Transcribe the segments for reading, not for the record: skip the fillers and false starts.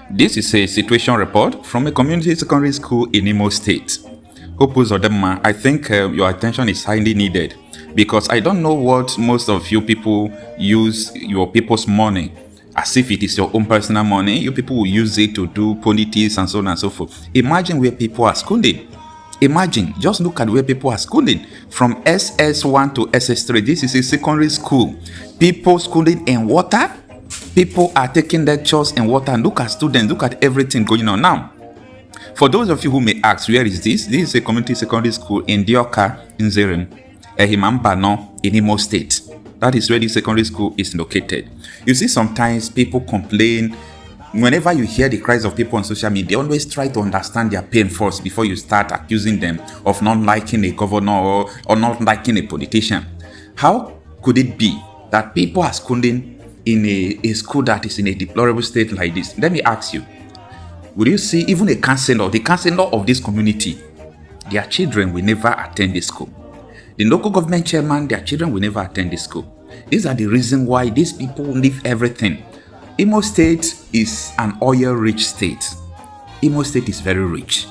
This is a situation report from a community secondary school in Imo State. I think your attention is highly needed because I don't know what most of you people use your people's money as if it is your own personal money. You people will use it to do politics and so on and so forth. Imagine where people are schooling. Imagine, just look at where people are schooling from SS1 to SS3. This is a secondary school. People schooling in water. People are taking lectures in water. And look at students. Look at everything going on now. For those of you who may ask, where is this? This is a community secondary school in Dioka Nzerem, Ehime Mbano in Imo State. That is where this secondary school is located. You see, sometimes people complain. Whenever you hear the cries of people on social media, they always try to understand their pain first before you start accusing them of not liking a governor or not liking a politician. How could it be that people are schooling in a school that is in a deplorable state like this? Let me ask you, will you see even the counselor of this community, their children will never attend this school? The local government chairman, their children will never attend this school. These are the reasons why these people leave everything. Imo State is an oil-rich state. Imo State is very rich.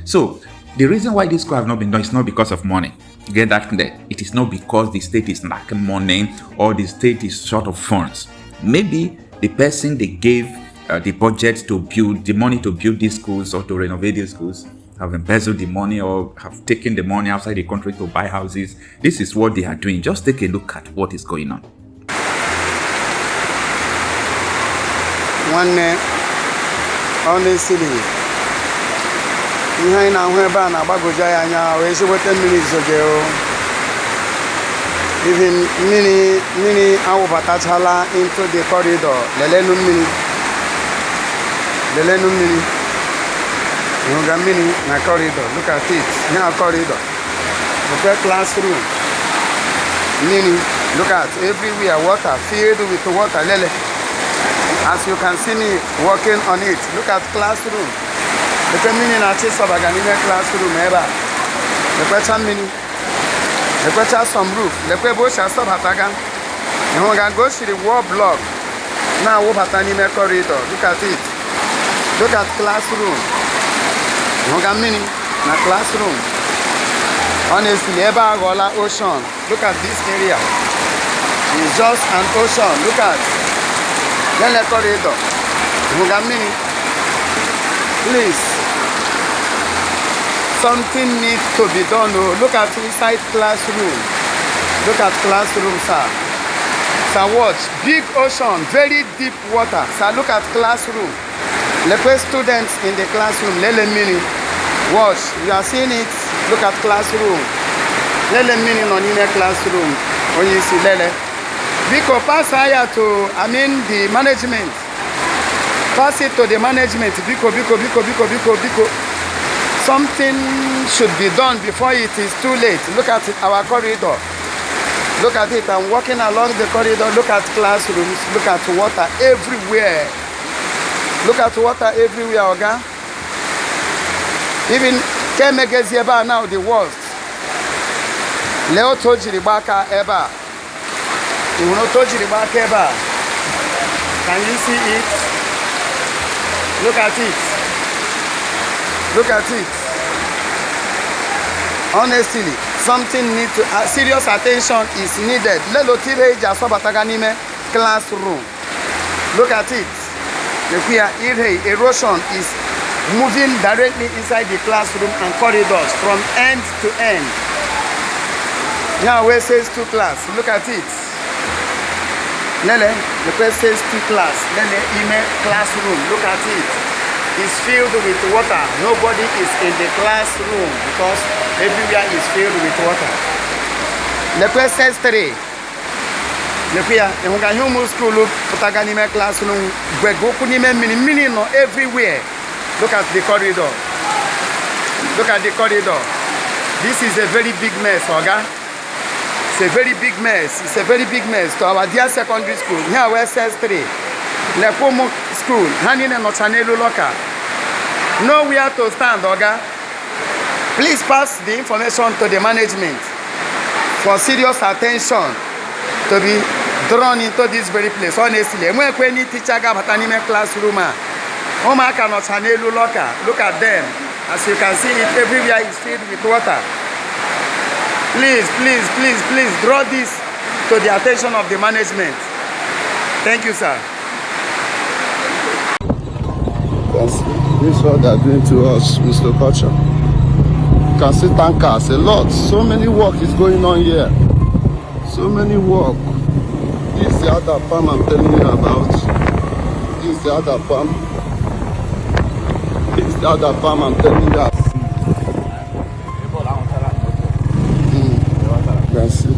So, the reason why this school have not been done is not because of money. Get that clear. It is not because the state is lacking money or the state is short of funds. Maybe the person they gave the budget to build, the money to build these schools or to renovate these schools, have embezzled the money or have taken the money outside the country to buy houses. This is what they are doing. Just take a look at what is going on. One honestly, behind our ban about Gojaya, we see what 10 minutes ago. Even mini our Batachala into the corridor, the Lenum mini. You got mini na corridor. Look at it. Now corridor. The classroom. Mini. Look at everywhere water filled with water. Lele. As you can see me working on it. Look at classroom. The mini na chisabaganime classroom eba. The question mini. The question some roof. The question stop hatagan. You want to go to the wall block. Now what hatanime corridor. Look at it. Look at classroom. Look at mini na classroom. Honestly, Eba Gola ocean. Look at this area. It's just an ocean. Look at. Then the corridor. Look at mini. Please. Something needs to be done. Oh. Look at inside classroom. Look at classroom, sir. Sir, watch. Big ocean, very deep water. Sir, look at classroom. The students in the classroom, Lele Mini, watch, you are seeing it, look at classroom. Lele Mini on in the classroom, when you see Lele. Because pass higher to, the management. Pass it to the management, because. Something should be done before it is too late. Look at our corridor. Look at it, I'm walking along the corridor, look at classrooms, look at water everywhere. Look at water everywhere, Oga. Even Kemegezieba now the worst. Leo Tojiribaka Eba. You will not Tojiribaka Eba. Can you see it? Look at it. Look at it. Honestly, something needs to serious attention is needed. Lelo Tibe Jasobataganime classroom. Look at it. Erosion is moving directly inside the classroom and corridors from end to end. Now where it says 2 class, look at it. Lele, the place says 2 class. Lele, email classroom, look at it. It's filled with water. Nobody is in the classroom because everywhere is filled with water. The place says 3. The human school Putaganime classroom, mini no everywhere. Look at the corridor. Look at the corridor. This is a very big mess, Oga. It's a very big mess. It's a very big mess to our dear secondary school. Here where says 3. Lepomo school, hanging in Ochanelu locker. Nowhere to stand, Oga. Please pass the information to the management for serious attention to be drawn into this very place. Honestly, when any teacher got anime classroom, Ụmụaka nọcha n'elu locker. Look at them. As you can see, it everywhere is filled with water. Please, please, please, please draw this to the attention of the management. Thank you, sir. Yes, this is what they are doing to us, Mr. Culture. You can see tankers a lot. So many work is going on here. So many work. This is the other farm I'm telling you about. This is the other farm. This is the other farm I'm telling you about. That's it.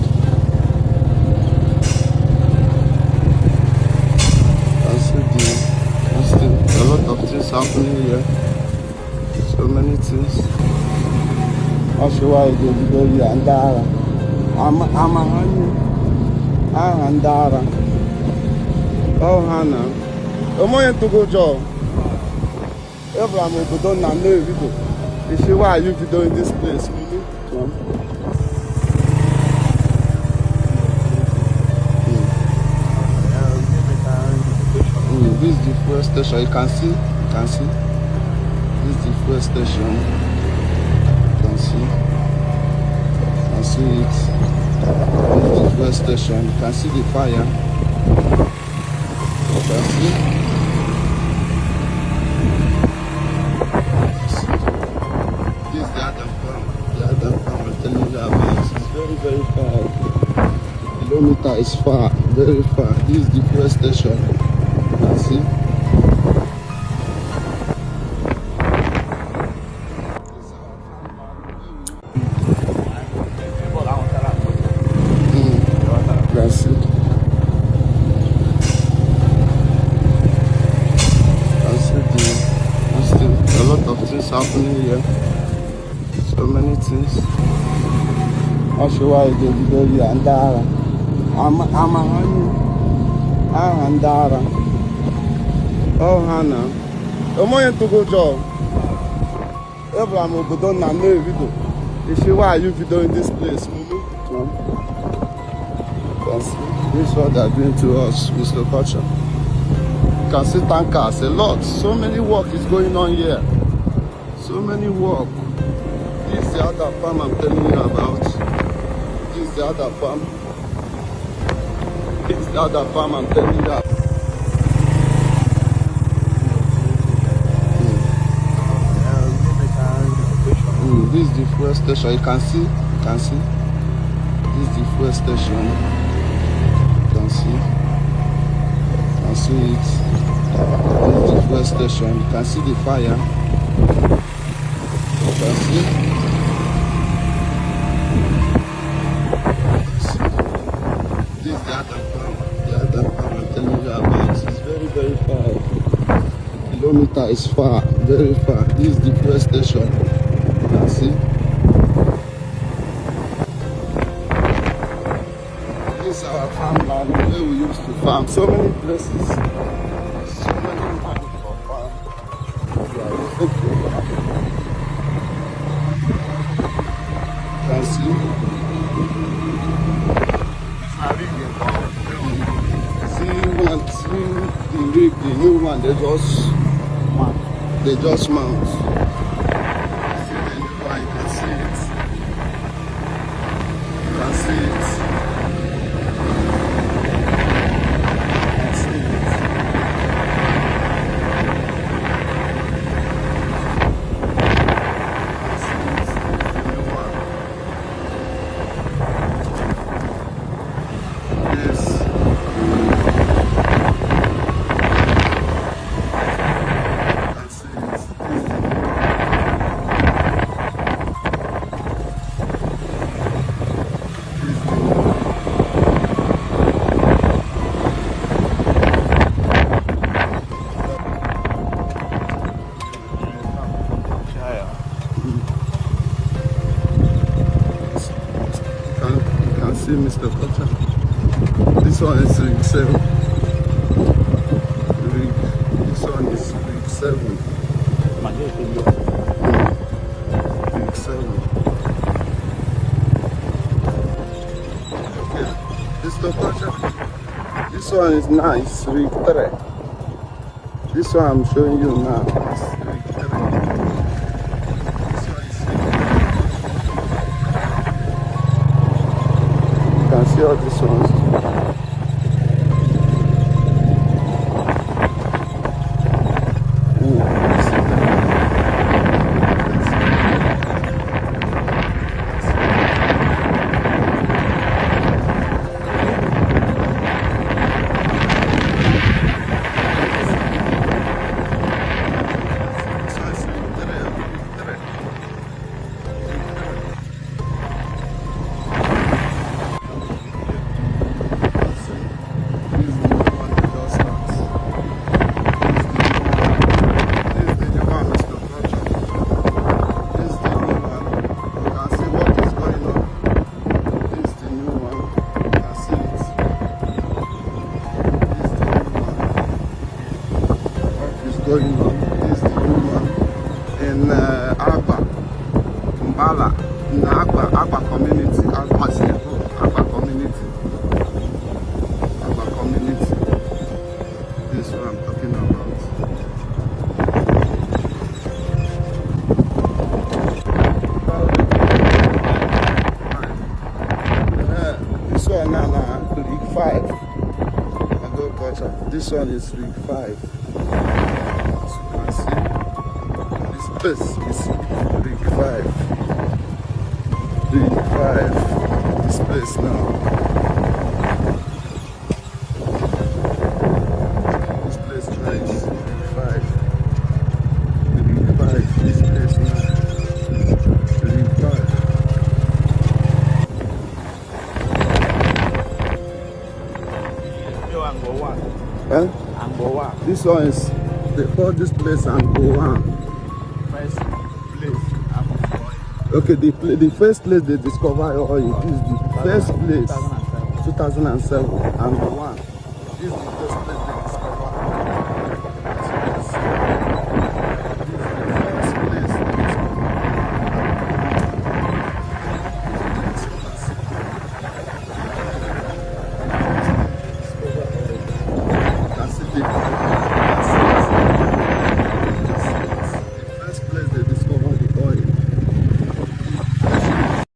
A lot of things happening here. So many things. I'll show you the very andara. I'm a honey. Andara. Oh Hannah. I'm going to go job. Abraham will go down and know you. You see why you doing this place? This is the first station. You can see. This is the first station. You can see it. This is the first station. You can see the fire. You can see. This is the other farm. The other farm I'm telling you about. It's very, very far. The kilometer is far. Very far. This is the first station. See? That's it. A lot of things happening here. So many things. I'll show you the very andara. I'm a honey. Andara. Oh Hannah, I'm going to go job. Abraham will go down and know you. You see why you doing this place? Yes, this is what they are doing to us, Mr. Culture. You can see tankers a lot. So many work is going on here. So many work. This is the other farm I'm telling you about. This is the other farm. This is the other farm I'm telling you about. This is the first station. You can see. This is the first station. You can see it. This is the first station. You can see the fire. You can see. This is the other farm. The other farm I'm telling you about. It's very, very far. The kilometer is far. Very far. This is the first station. You can see. This is our farmland where we used to farm. So many places. So many land for farm. You can see. See the rig, the new one, they just mount. See Mr. Potter. This one is rig 7. This one is rig 7. Rig 7. Okay. Mr. Potter. This one is nice, rig 3. This one I'm showing you now. You can see all these ones. Going on. This is the new one in Agba, Mbala, in the Agba community, Agba community, Agba community. This is what I'm talking about. This one now, League 5. Agriculture. This one is League 5. This is League 5. League 5. This place now. This place nice. League 5. League 5. This place now. League 5. Eh? This one is, they call this place Angoa. Okay, the first place they discover oil is the first place, 2007, and the one. This is the first place they discover oil. This is the first place they discover oil. You can see the